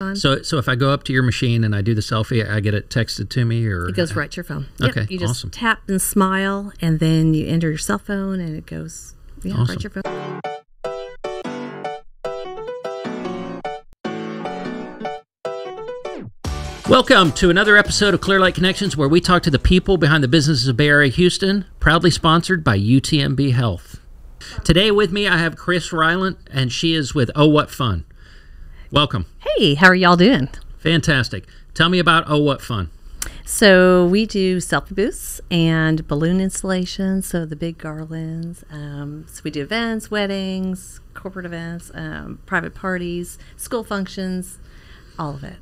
So if I go up to your machine and I do the selfie, I get it texted to me, or it goes right to your phone. Okay, you just awesome. tap and smile, and then you enter your cell phone, and it goes Awesome. right to your phone. Welcome to another episode of Clear Light Connections, where we talk to the people behind the businesses of Bay Area Houston, proudly sponsored by UTMB Health. Today with me, I have Chris Rylant, and she is with Ohwhatfun. Welcome. Hey, how are y'all doing? Fantastic. Tell me about Ohwhatfun. So we do selfie booths and balloon installations, so the big garlands. So we do events, weddings, corporate events, private parties, school functions, all of it.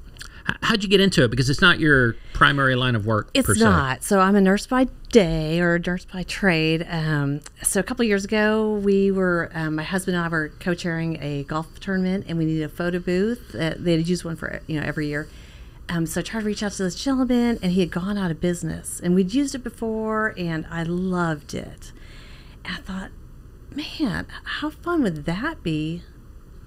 How'd you get into it? Because it's not your primary line of work, per se. It's not. So I'm a nurse by day, or a nurse by trade. So a couple of years ago, we were, my husband and I were co-chairing a golf tournament, and we needed a photo booth. They had used one for every year. So I tried to reach out to this gentleman, and he had gone out of business. And we'd used it before, and I loved it. And I thought, man, how fun would that be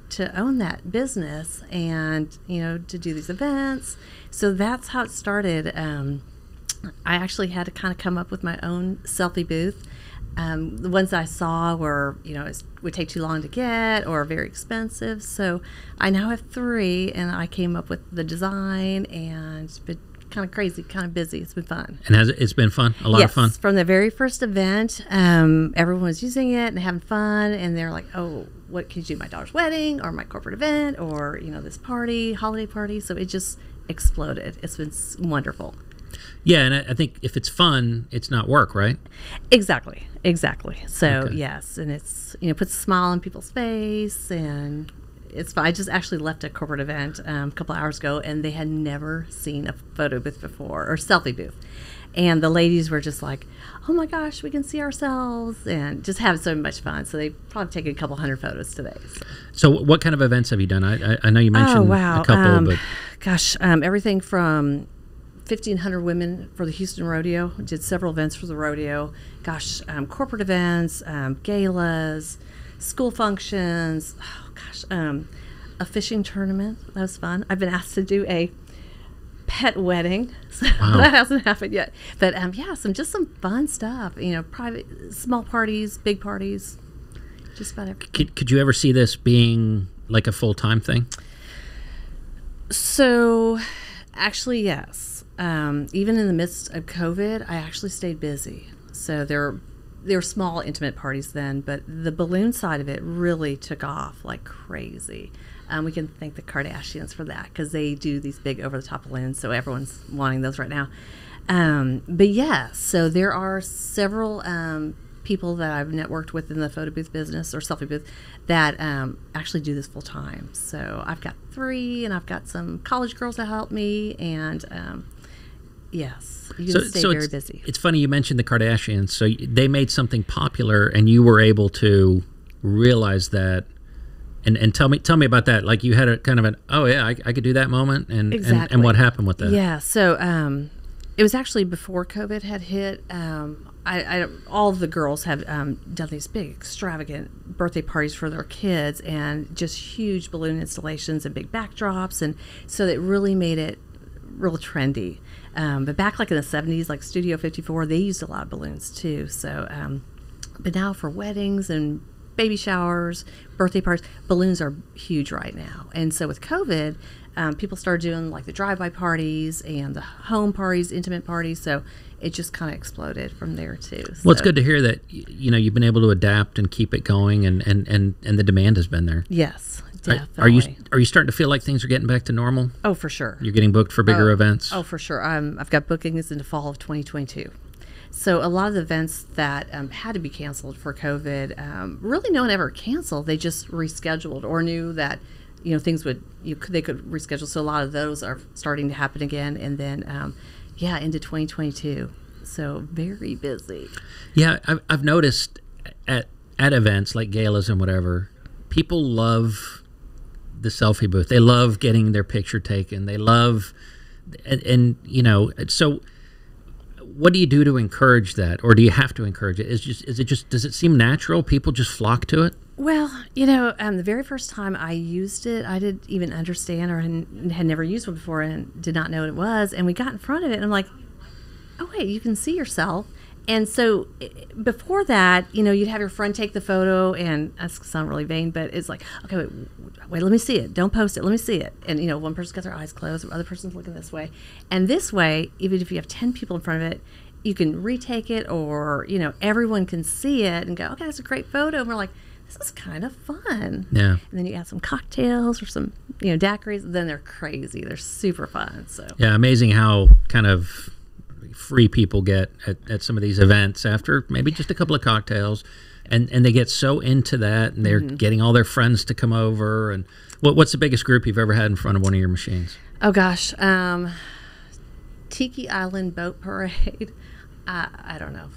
to own that business and, to do these events. So that's how it started. I actually had to kind of come up with my own selfie booth. The ones I saw were, it would take too long to get or very expensive. So I now have 3, and I came up with the design, and it's been kind of crazy, kind of busy. It's been fun. And it's been fun? A lot of fun? Yes, from the very first event, everyone was using it and having fun, and they're like, oh, what can you do? My daughter's wedding, or my corporate event, or, this party, holiday party. So it just exploded. It's been wonderful. Yeah, and I think if it's fun, it's not work, right? Exactly. So, Okay. Yes, and it's, puts a smile on people's face, and it's fun. I just actually left a corporate event a couple hours ago, and they had never seen a photo booth before, or selfie booth. And the ladies were just like, oh my gosh, we can see ourselves, and just having so much fun. So they probably taken a couple hundred photos today. So what kind of events have you done? I know you mentioned a couple, but everything from 1,500 women for the Houston Rodeo. Did several events for the rodeo. Corporate events, galas, school functions. A fishing tournament. That was fun. I've been asked to do a pet wedding, so wow. That hasn't happened yet. But some fun stuff. Private, small parties, big parties, just about everything. Could you ever see this being like a full-time thing? So, actually, yes. Even in the midst of COVID, I actually stayed busy. So there were small, intimate parties then, but the balloon side of it really took off like crazy. We can thank the Kardashians for that, because they do these big over-the-top balloons, so everyone's wanting those right now. But yeah, so there are several people that I've networked with in the photo booth business, or selfie booth, that actually do this full-time. So I've got 3, and I've got some college girls that help me, and yes, you can stay very busy. It's funny you mentioned the Kardashians. So they made something popular, and you were able to realize that. And tell me about that. Like, you had a kind of an, oh yeah, I could do that moment, and exactly. And what happened with that? Yeah, so it was actually before COVID had hit. All of the girls have done these big, extravagant birthday parties for their kids, and just huge balloon installations and big backdrops, and so it really made it real trendy. But back like in the 70s, like Studio 54, they used a lot of balloons too. So, but now for weddings and baby showers, birthday parties, balloons are huge right now. And so with COVID, people started doing like the drive-by parties and the home parties, intimate parties. So it just kind of exploded from there too. Well, it's good to hear that you've been able to adapt and keep it going, and the demand has been there. Yes, definitely. Are you starting to feel like things are getting back to normal? Oh, for sure. You're getting booked for bigger events? Oh, for sure. I've got bookings into fall of 2022. So a lot of the events that had to be canceled for COVID, really no one ever canceled. They just rescheduled, or knew that things they could reschedule. So a lot of those are starting to happen again, and then into 2022. So very busy. Yeah, I've noticed at events like galas and whatever, people love the selfie booth. They love getting their picture taken. They love, and so. What do you do to encourage that, or do you have to encourage it? Does it seem natural? People just flock to it? Well, the very first time I used it, I didn't even understand or had never used one before and did not know what it was. And we got in front of it, and I'm like, oh, wait, you can see yourself. And so before that, you'd have your friend take the photo, and that's sound really vain, but it's like, okay, wait, let me see it. Don't post it. Let me see it. And, one person's got their eyes closed, the other person's looking this way. And this way, even if you have 10 people in front of it, you can retake it, or, everyone can see it and go, okay, that's a great photo. And we're like, this is kind of fun. Yeah. And then you add some cocktails or some, daiquiris, then they're crazy. They're super fun. So yeah, amazing how kind of free people get at some of these events after maybe just a couple of cocktails, and they get so into that, and they're getting all their friends to come over. And what's the biggest group you've ever had in front of one of your machines? Oh gosh, Tiki Island Boat Parade. I don't know,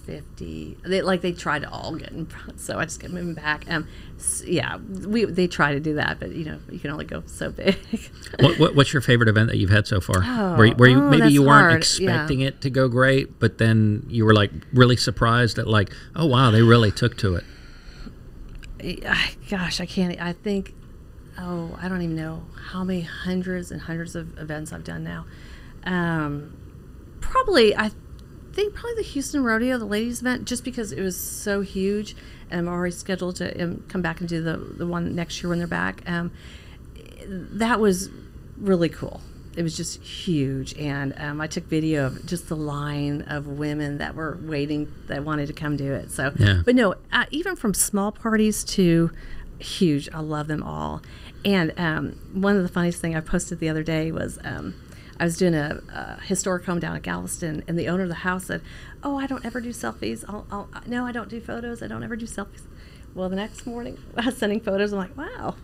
50. They try to all get in front, so I just kept moving back. They try to do that, but you can only go so big. What's your favorite event that you've had so far? Where you maybe you weren't expecting it to go great, but then you were like really surprised at like, oh wow, they really took to it. Gosh, I can't. I think, I don't even know how many hundreds and hundreds of events I've done now. Probably the Houston Rodeo, the ladies event, just because it was so huge, and I'm already scheduled to come back and do the one next year when they're back. That was really cool. It was just huge, and I took video of just the line of women that were waiting, that wanted to come do it. So, yeah. But no, even from small parties to huge, I love them all. And one of the funniest things I posted the other day was I was doing a historic home down at Galveston, and the owner of the house said, "Oh, I don't ever do selfies. No, I don't do photos. I don't ever do selfies." Well, the next morning, I was sending photos. I'm like, wow,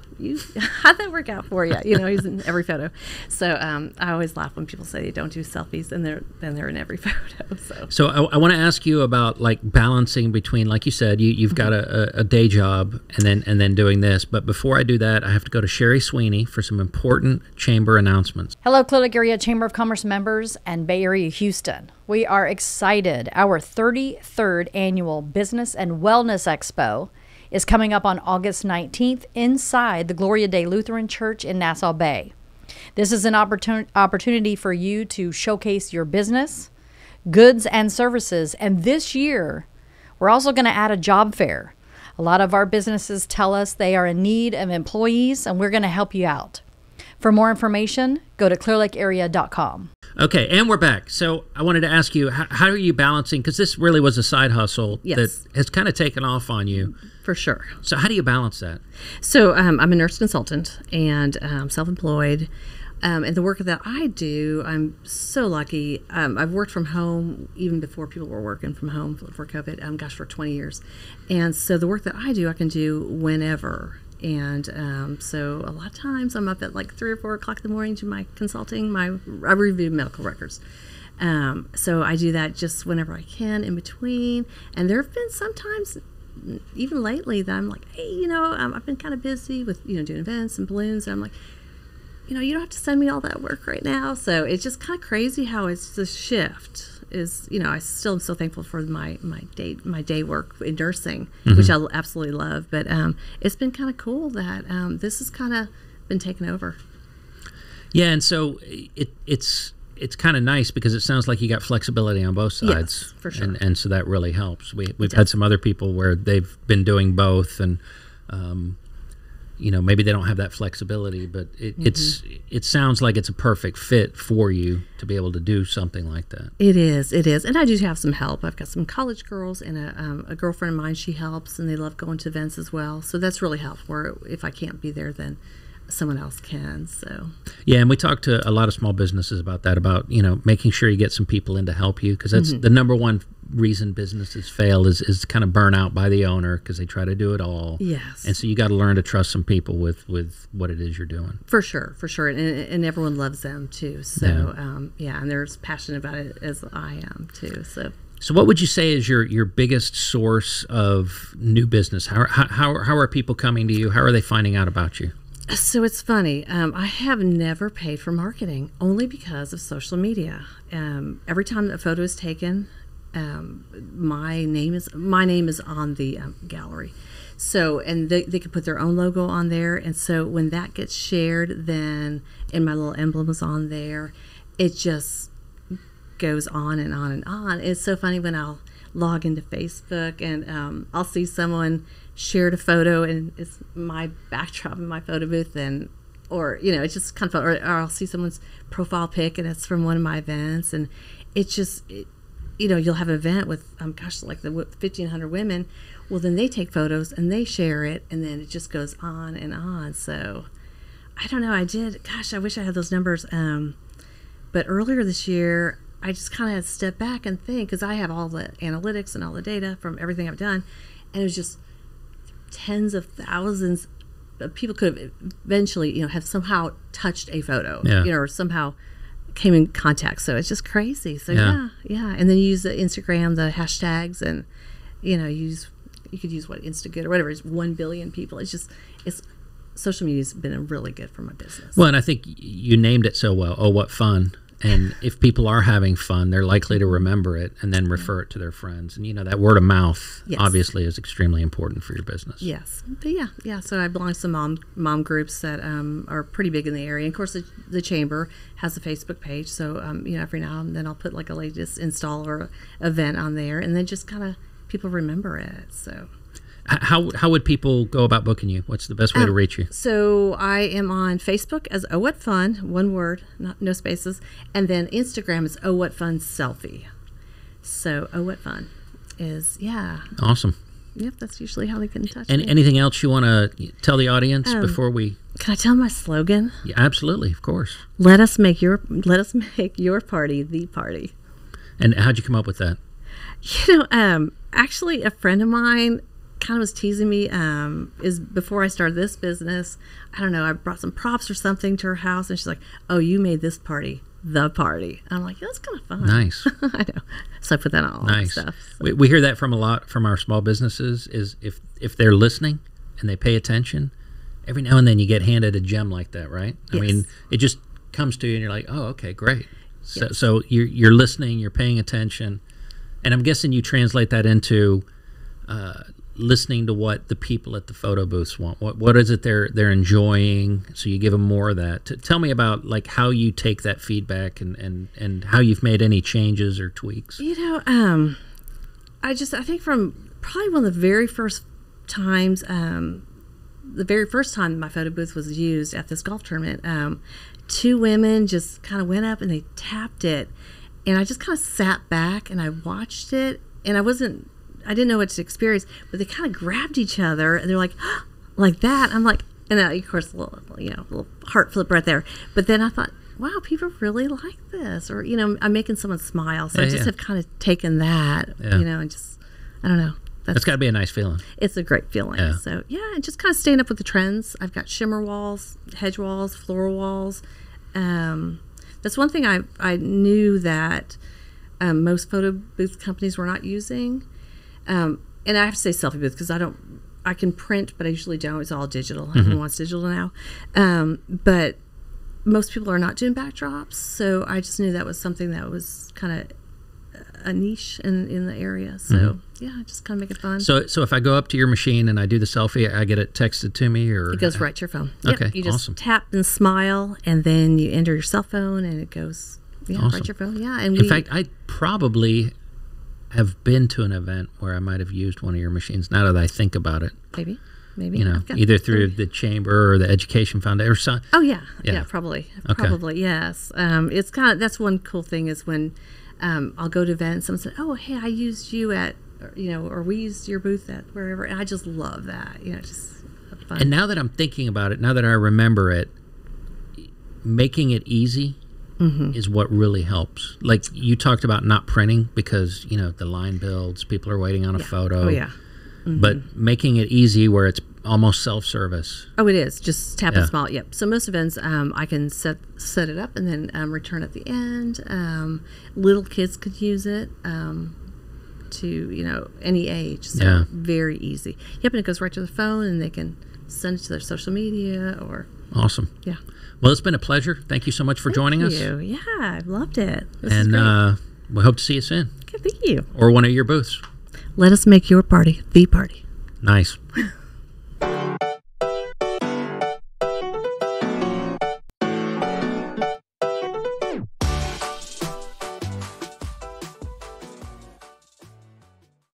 how'd that work out for you? He's in every photo. So I always laugh when people say they don't do selfies, and they're in every photo. So I want to ask you about like balancing between, like you said, you've got a day job and then doing this. But before I do that, I have to go to Sherry Sweeney for some important chamber announcements. Hello, Clear Lake Area Chamber of Commerce members and Bay Area Houston. We are excited. Our 33rd annual Business and Wellness Expo is coming up on August 19th inside the Gloria Dei Lutheran Church in Nassau Bay. This is an opportunity for you to showcase your business, goods, and services. And this year, we're also going to add a job fair. A lot of our businesses tell us they are in need of employees, and we're going to help you out. For more information, go to clearlakearea.com. Okay, and we're back. So I wanted to ask you, how are you balancing, because this really was a side hustle that has kind of taken off on you. For sure. So how do you balance that? So I'm a nurse consultant and self-employed. And the work that I do, I'm so lucky. I've worked from home even before people were working from home for COVID, for 20 years. And so the work that I do, I can do whenever. And so a lot of times I'm up at like 3 or 4 o'clock in the morning to my consulting. I review medical records. So I do that just whenever I can in between. And there have been sometimes, even lately, that I'm like, hey, I've been kind of busy with, doing events and balloons. And I'm like, you don't have to send me all that work right now. So it's just kind of crazy how it's the shift is, I still am so thankful for my day work in nursing, which I absolutely love. But it's been kind of cool that this has kind of been taken over. Yeah, and so it's kind of nice because it sounds like you got flexibility on both sides. Yes, for sure. And so that really helps. We've had some other people where they've been doing both, and maybe they don't have that flexibility, but it sounds like it's a perfect fit for you to be able to do something like that. It is, and I do have some help. I've got some college girls and a girlfriend of mine. She helps, and they love going to events as well. So that's really helpful. If I can't be there, then someone else can. So yeah, and we talked to a lot of small businesses about that, about making sure you get some people in to help you, because that's the number one reason businesses fail is kind of burnout by the owner because they try to do it all. Yes. And so you got to learn to trust some people with what it is you're doing. For sure, and everyone loves them too. So and they're as passionate about it as I am too. So what would you say is your biggest source of new business? How are people coming to you? How are they finding out about you? So it's funny. I have never paid for marketing, only because of social media. Every time a photo is taken, my name is on the gallery. So, and they can put their own logo on there. And so when that gets shared, then, and my little emblem is on there, it just goes on and on and on. It's so funny when I'll log into Facebook and I'll see someone shared a photo and it's my backdrop in my photo booth, and or it's just kind of fun. Or I'll see someone's profile pic and it's from one of my events, and it's just you'll have an event with like the 1,500 women. Well, then they take photos and they share it, and then it just goes on and on. So I don't know. I wish I had those numbers. But earlier this year, I just kind of had to step back and think, because I have all the analytics and all the data from everything I've done, and it was just tens of thousands of people could have eventually, have somehow touched a photo, or somehow came in contact. So it's just crazy. So yeah. And then you use the Instagram, the hashtags, and you could use Instagood or whatever. It's 1 billion people. It's social media's been really good for my business. Well, and I think you named it so well. Oh, what fun! And if people are having fun, they're likely to remember it and then refer it to their friends. And that word of mouth obviously is extremely important for your business. Yes, but yeah. So I belong to some mom groups that are pretty big in the area. And of course, the chamber has a Facebook page. So every now and then I'll put like a latest install or event on there, and then just kind of people remember it. So. How would people go about booking you? What's the best way to reach you? So I am on Facebook as Ohwhatfun, one word, no spaces, and then Instagram is Ohwhatfun selfie. So Ohwhatfun is awesome. Yep, that's usually how they get in touch. And anything else you want to tell the audience before we? Can I tell my slogan? Yeah, absolutely, of course. Let us make your party the party. And how'd you come up with that? Actually, a friend of mine kind of was teasing me is before I started this business. I don't know, I brought some props or something to her house, and she's like, oh, you made this party the party. And I'm like, that's kind of fun. Nice. I know. So I put that on all that stuff. So. We hear that from a lot from our small businesses, is if they're listening and they pay attention, every now and then you get handed a gem like that, right? Yes. I mean, it just comes to you and you're like, oh, okay, great. So you're listening, you're paying attention, and I'm guessing you translate that into listening to what the people at the photo booths want. What is it they're enjoying? So you give them more of that. Tell me about like how you take that feedback and how you've made any changes or tweaks. I think from probably one of the very first times, the very first time my photo booth was used at this golf tournament, two women just kind of went up and they tapped it, and I just kind of sat back and I watched it, and I didn't know what to experience, but they kind of grabbed each other and they're like, like that. I'm like, and of course, a little heart flip right there. But then I thought, wow, people really like this, or I'm making someone smile. So I just have kind of taken that, and just, I don't know. That's got to be a nice feeling. It's a great feeling. Yeah. So and just kind of staying up with the trends. I've got shimmer walls, hedge walls, floral walls. That's one thing I knew that most photo booth companies were not using. And I have to say selfie booth because I can print, but I usually don't. It's all digital. Everyone wants digital now. But most people are not doing backdrops. So I just knew that was something that was kind of a niche in the area. So just kind of make it fun. So if I go up to your machine and I do the selfie, I get it texted to me, or it goes right to your phone. Okay, you just awesome. Tap and smile, and then you enter your cell phone, and it goes awesome. Right to your phone. Yeah, and in fact, I probably have been to an event where I might have used one of your machines. Now that I think about it, maybe either through the chamber or the education foundation or something. Oh yeah, probably, yes. It's kind of, that's one cool thing is when I'll go to events, someone said, oh hey, I used you at, or we used your booth at wherever, and I just love that, just fun. And now that I'm thinking about it, now that I remember it, making it easy is what really helps. Like you talked about not printing because the line builds, people are waiting on a photo. Oh yeah. But making it easy where it's almost self-service. Oh, it is. Just tap and smile. Yep. So most events, I can set it up and then return at the end. Little kids could use it to any age. So very easy. Yep, and it goes right to the phone, and they can send it to their social media or. Awesome. Yeah. Well, it's been a pleasure. Thank you so much for joining us. Thank you. Yeah, I've loved it. And we hope to see you soon. Okay, thank you. Or one of your booths. Let us make your party the party. Nice.